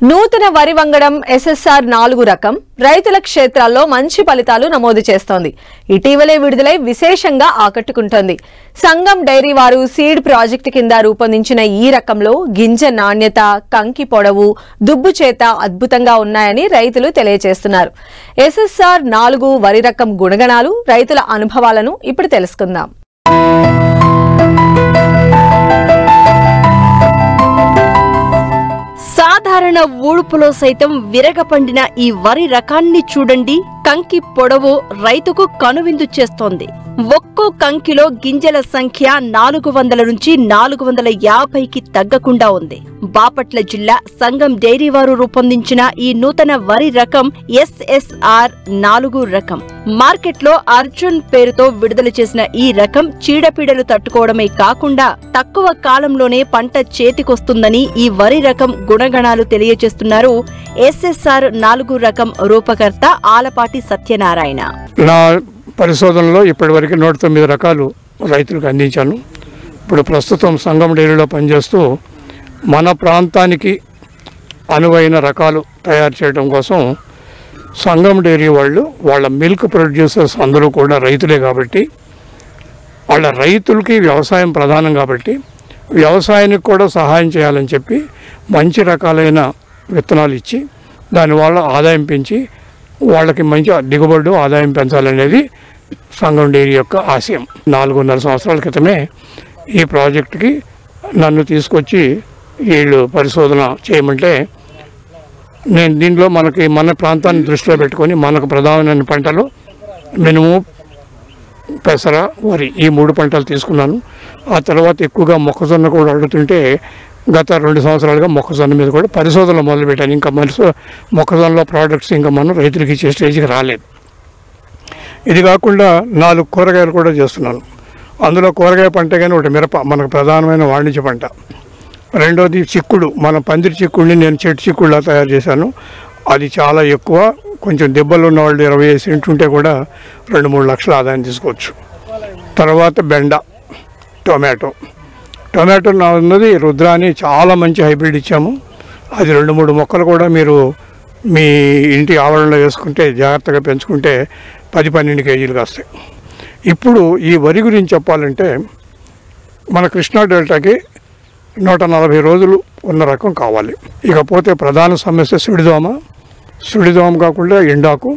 నూతన వరి వంగడం SSR 4 రకం రైతుల క్షేత్రాల్లో మంచి ఫలితాలు నమోదు చేస్తోంది. ఇటీవలే విడుదలై విశేషంగా ఆకట్టుకుంటోంది. సంగం డైరీ వారు సీడ్ ప్రాజెక్టు కింద రూపొందించిన ఈ రకంలో గింజ నాణ్యత, కంకి పొడవు, దుబ్బు చేత అద్భుతంగా ఉన్నాయని రైతులు తెలియజేస్తున్నారు. SSR 4 వరి రకం గుణగణాలు, రైతుల అనుభవాలను ఇప్పుడు తెలుసుకుందాం. సాధారణ ఊడుపులో సైతం విరగపండిన ఈ వరి రకాన్ని చూడండి. కంకి పొడవు రైతుకు కనువిందు చేస్తోంది. ఒక్కో కంకిలో గింజల సంఖ్య 400 నుంచి 450కి తగ్గకుండా ఉంది. బాపట్ల జిల్లా సంగం డైరీ వారు రూపొందించిన ఈ నూతన వరి రకం SSR 4 రకం. మార్కెట్లో అర్జున్ పేరుతో విడుదల చేసిన ఈ రకం చీడపీడలు తట్టుకోవడమే కాకుండా తక్కువ కాలంలోనే పంట చేతికొస్తుందని ఈ వరి రకం గుణగణాలు తెలియజేస్తున్నారు SSR 4 రకం రూపకర్త ఆలపాటి సత్యనారాయణ. పరిశోధనలో ఇప్పటివరకు 109 రకాలు రైతులకు అందించాను. ఇప్పుడు ప్రస్తుతం సంగం డైరీలో పనిచేస్తూ మన ప్రాంతానికి అనువైన రకాలు తయారు చేయడం కోసం సంగం డైరీ వాళ్ళ మిల్క్ ప్రొడ్యూసర్స్ అందరూ కూడా రైతులే కాబట్టి, వాళ్ళ రైతులకి వ్యవసాయం ప్రధానం కాబట్టి వ్యవసాయానికి కూడా సహాయం చేయాలని చెప్పి మంచి రకాలైన విత్తనాలు ఇచ్చి దానివల్ల ఆదాయం పెంచి వాళ్ళకి మంచి దిగుబడి ఆదాయం పెంచాలనేది సంగం డైరీ యొక్క ఆశయం. 4.5 సంవత్సరాల క్రితమే ఈ ప్రాజెక్టుకి నన్ను తీసుకొచ్చి వీళ్ళు పరిశోధన చేయమంటే నేను దీనిలో మన ప్రాంతాన్ని దృష్టిలో పెట్టుకొని మనకు ప్రధానమైన పంటలు మినుము, పెసర, వరి ఈ 3 పంటలు తీసుకున్నాను. ఆ తర్వాత ఎక్కువగా మొక్కజొన్న కూడా అడుగుతుంటే గత 2 సంవత్సరాలుగా మొక్కజొన్న మీద కూడా పరిశోధనలు మొదలుపెట్టాను. ఇంకా మొక్కజొన్నలో ప్రోడక్ట్స్ ఇంకా మనం రైతులకి ఇచ్చే స్టేజ్కి రాలేదు. ఇది కాకుండా 4 కూరగాయలు కూడా చేస్తున్నాను. అందులో కూరగాయ పంట కానీ ఒకటి మిరప, మనకు ప్రధానమైన వాణిజ్య పంట. రెండోది చిక్కుడు, మన పందిరి చిక్కుడిని నేను చెట్టు చిక్కుడులా తయారు చేశాను. అది చాలా ఎక్కువ, కొంచెం దెబ్బలు ఉన్న వాళ్ళు 25 సెంట్లు ఉంటే కూడా 2-3 లక్షల ఆదాయం తీసుకోవచ్చు. తర్వాత బెండ, టొమాటో నా ఉన్నది రుద్ర అని చాలా మంచి హైబ్రిడ్ ఇచ్చాము. అది 2-3 మొక్కలు కూడా మీరు మీ ఇంటి ఆవరణలో వేసుకుంటే జాగ్రత్తగా పెంచుకుంటే 10-12 కేజీలు కాస్తాయి. ఇప్పుడు ఈ వరి గురించి చెప్పాలంటే మన కృష్ణా డెల్టాకి 140 రోజులు ఉన్న రకం కావాలి. ఇకపోతే ప్రధాన సమస్య సుడిదోమ కాకుండా ఎండాకు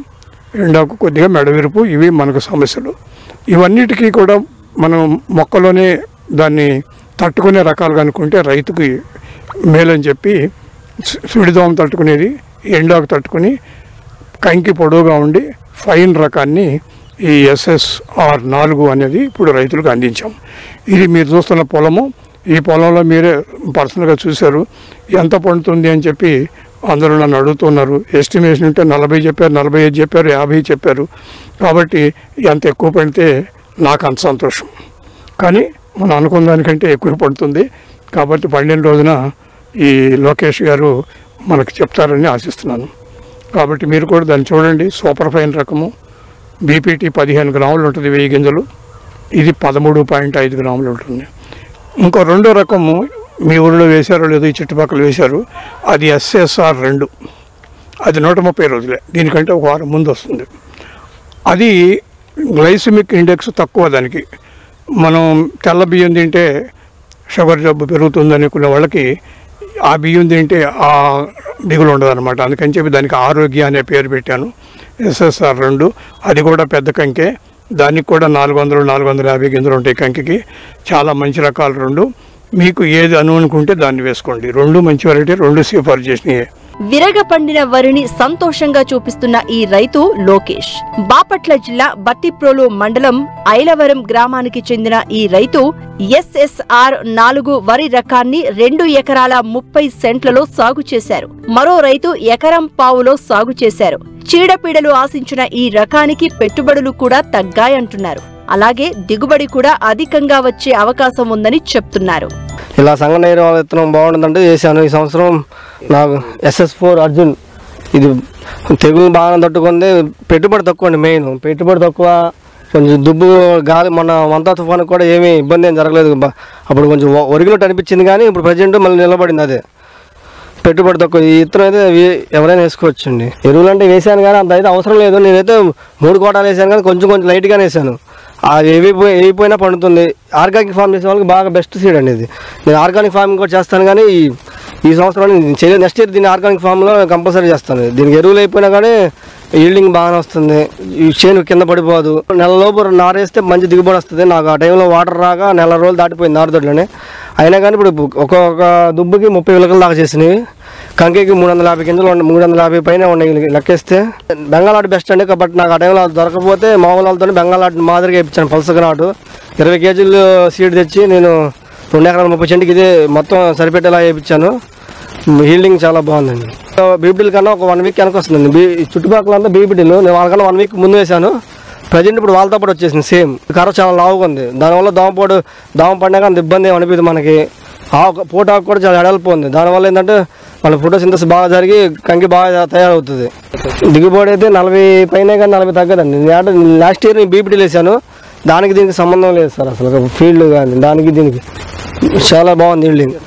కొద్దిగా మెడవిరుపు, ఇవి మనకు సమస్యలు. ఇవన్నిటికీ కూడా మనం మొక్కలోనే దాన్ని తట్టుకునే రకాలు కనుక్కుంటే రైతుకి మేలని చెప్పి సుడిదోమ తట్టుకునేది, ఎండాకు తట్టుకుని కంకి పొడవుగా ఉండి ఫైన్ రకాన్ని ఈ SSR 4 అనేది ఇప్పుడు రైతులకు అందించాం. ఇది మీరు చూస్తున్న పొలము. ఈ పొలంలో మీరే పర్సనల్గా చూశారు ఎంత పండుతుంది అని చెప్పి అందరూ నన్ను అడుగుతున్నారు. ఎస్టిమేషన్ ఉంటే 40 చెప్పారు, 45 చెప్పారు, 50 చెప్పారు. కాబట్టి ఎంత ఎక్కువ పడితే నాకు అంత సంతోషం. కానీ మనం అనుకున్న దానికంటే ఎక్కువ పడుతుంది. కాబట్టి పండిన రోజున ఈ లోకేష్ గారు మనకు చెప్తారని ఆశిస్తున్నాను. కాబట్టి మీరు కూడా దాన్ని చూడండి. సూపర్ ఫైన్ రకము BPT 15 గ్రాములు ఉంటుంది 1000 గింజలు. ఇది 13.5 గ్రాములు ఉంటుంది. ఇంకో రెండో రకము మీ ఊరిలో వేశారో లేదో, ఈ చుట్టుపక్కల వేశారు, అది SSR 2. అది 130 రోజులే, దీనికంటే ఒక వారం ముందు వస్తుంది. అది గ్లైసిమిక్ ఇండెక్స్ తక్కువ. దానికి మనం తెల్ల బియ్యం తింటే షుగర్ జబ్బు పెరుగుతుంది అనుకునే వాళ్ళకి ఆ బియ్యం తింటే ఆ దిగులు ఉండదు అనమాట. అందుకని చెప్పి దానికి ఆరోగ్య అనే పేరు పెట్టాను. SSR 2 అది కూడా పెద్ద కంకే. దానికి కూడా 400-450 గింజలు ఉంటాయి కంకికి. చాలా మంచి రకాలు 2. మీకు ఏది అనుకుంటే దాన్ని వేసుకోండి. 2 మంచి వెరైటీ, 2 సిఫార్సు చేసినాయి. విరగపండిన వరిని సంతోషంగా చూపిస్తున్న ఈ రైతు లోకేష్. బాపట్ల జిల్లా బట్టిప్రోలు మండలం ఐలవరం గ్రామానికి చెందిన ఈ రైతు SSR 4 వరి రకాన్ని 2 ఎకరాల 30 సెంట్లలో సాగు చేశారు. మరో రైతు ఎకరం పావులో సాగు చేశారు. చీడపీడలు ఆశించిన ఈ రకానికి పెట్టుబడులు కూడా తగ్గాయంటున్నారు. అలాగే దిగుబడి కూడా అధికంగా వచ్చే అవకాశం ఉందని చెప్తున్నారు. ఇలా సంగం డైరీ వాళ్ళ విత్తనం బాగుంటుందంటే వేసాను. ఈ సంవత్సరం నాకు SS4 అర్జున్, ఇది తెగులు బాగా తట్టుకుంది. పెట్టుబడి తక్కువ అండి. మెయిన్ పెట్టుబడి తక్కువ, కొంచెం దుబ్బు గాలి, మొన్న వంతా తుఫాను కూడా ఏమీ ఇబ్బంది ఏం జరగలేదు. అప్పుడు కొంచెం ఒరిగినట్టు అనిపించింది, కానీ ఇప్పుడు ప్రజెంట్ మళ్ళీ నిలబడింది. అదే పెట్టుబడి తక్కువ. ఈ విత్తనం అయితే ఎవరైనా వేసుకోవచ్చండి. ఎరువులు అంటే వేసాను కానీ అంత అయితే అవసరం లేదు. నేనైతే 3 కోటాలు వేసాను కానీ కొంచెం లైట్గానే వేసాను. అది వేయిపోయినా పండుతుంది. ఆర్గానిక్ ఫార్మ్ చేసే వాళ్ళకి బాగా బెస్ట్ సీడ్ అండి ఇది. నేను ఆర్గానిక్ ఫార్మింగ్ కూడా చేస్తాను కానీ ఈ సంవత్సరం నేను చేయలేదు. నెక్స్ట్ ఇయర్ దీన్ని ఆర్గానిక్ ఫామ్లో కంపల్సరీ చేస్తాను. దీనికి ఎరువులు అయిపోయినా కానీ ఈల్డింగ్ బాగానే వస్తుంది. ఈ చేను కింద పడిపోదు. నెలలోపు నారేస్తే మంచి దిగుబడి వస్తుంది. నాకు ఆ టైంలో వాటర్ రాగా నెల రోజులు దాటిపోయింది నారుదొడ్లోనే. అయినా కానీ ఇప్పుడు ఒక్కొక్క దుబ్బుకి 30 విలకలు దాకా చేసినవి. కంకికి 350 గింజలు 350 పైన ఉన్నాయి లెక్కేస్తే. బెంగాల్ ఆటు బెస్ట్ అండి. కాబట్టి నాకు ఆ టైంలో దొరకకపోతే మామూలు వాళ్ళతో బెంగాల్ ఆటు మాదిరిగా ఇప్పించాను. పల్సగా నాటు 20 కేజీలు సీడ్ తెచ్చి నేను 2 ఎకరాల 30 సెంట్కి ఇదే మొత్తం సరిపెట్టేలా వేయించాను. హీల్డింగ్ చాలా బాగుందండి. బీబీడీల కన్నా ఒక 1 వీక్ వెనక వస్తుందండి. చుట్టుపక్కల అంతా బీబీడీలు నేను వాళ్ళకన్నా 1 వీక్ ముందు వేసాను. ప్రజెంట్ ఇప్పుడు వాళ్ళతో పాటు వచ్చేసింది సేమ్. కర్ర చాలా లావుగా ఉంది. దానివల్ల దోమ పడినాక అంత ఇబ్బంది ఏమి అనిపిస్తుంది మనకి. పూటాకు కూడా చాలా ఎడల్పు ఉంది. దానివల్ల ఏంటంటే వాళ్ళ ఫోటోసింథసిస్ బాగా జరిగి కంకి బాగా తయారవుతుంది. దిగుబడి అయితే 40 పైన కానీ 40 తగ్గదండి. లాస్ట్ ఇయర్ నేను బీబీడీలు వేసాను. దానికి దీనికి సంబంధం లేదు సార్ అసలు. ఫీల్డ్ కానీ దానికి దీనికి చాలా బాగుంది ఈల్డింగ్.